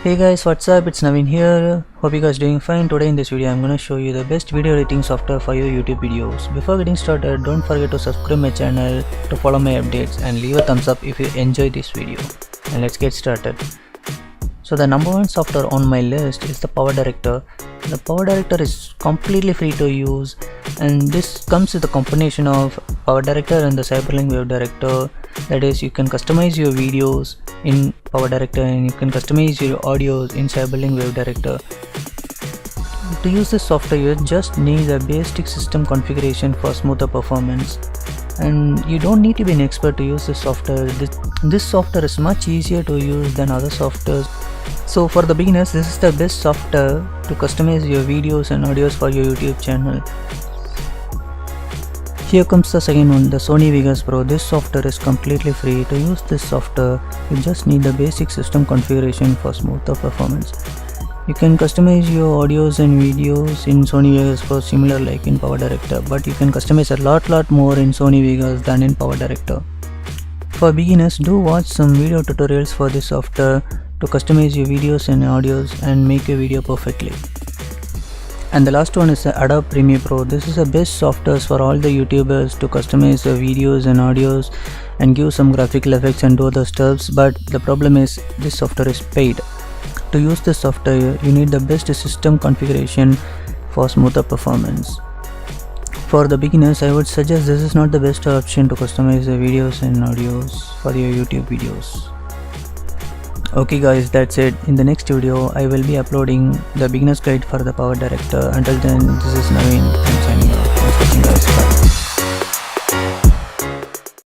Hey guys, what's up? It's Naveen here. Hope you guys doing fine. Today in this video I'm gonna show you the best video editing software for your YouTube videos. Before getting started, don't forget to subscribe my channel to follow my updates and leave a thumbs up if you enjoy this video. And let's get started. So the number one software on my list is the Power Director. The Power Director is completely free to use, and this comes with a combination of Power Director and the Cyberlink Wave Director. That is, you can customize your videos in Power Director and you can customize your audios in Cyberlink Wave Director. To use this software, you just need a basic system configuration for smoother performance. And you don't need to be an expert to use this software. This software is much easier to use than other softwares. So for the beginners, this is the best software to customize your videos and audios for your YouTube channel. Here comes the second one, the SONY Vegas Pro. This software is completely free. To use this software, you just need the basic system configuration for smoother performance. You can customize your audios and videos in SONY Vegas Pro similar like in Power Director, but you can customize a lot more in SONY Vegas than in Power Director. For beginners, do watch some video tutorials for this software to customize your videos and audios and make your video perfectly. And the last one is the ADOBE Premiere Pro. This is the best software for all the YouTubers to customize their videos and audios and give some graphical effects and do other stuffs, but the problem is this software is paid. To use this software, you need the best system configuration for smoother performance. For the beginners, I would suggest this is not the best option to customize the videos and audios for your YouTube videos. Okay guys, that's it. In the next video, I will be uploading the beginner's guide for the Power Director. Until then, this is Naveen. I'm signing off.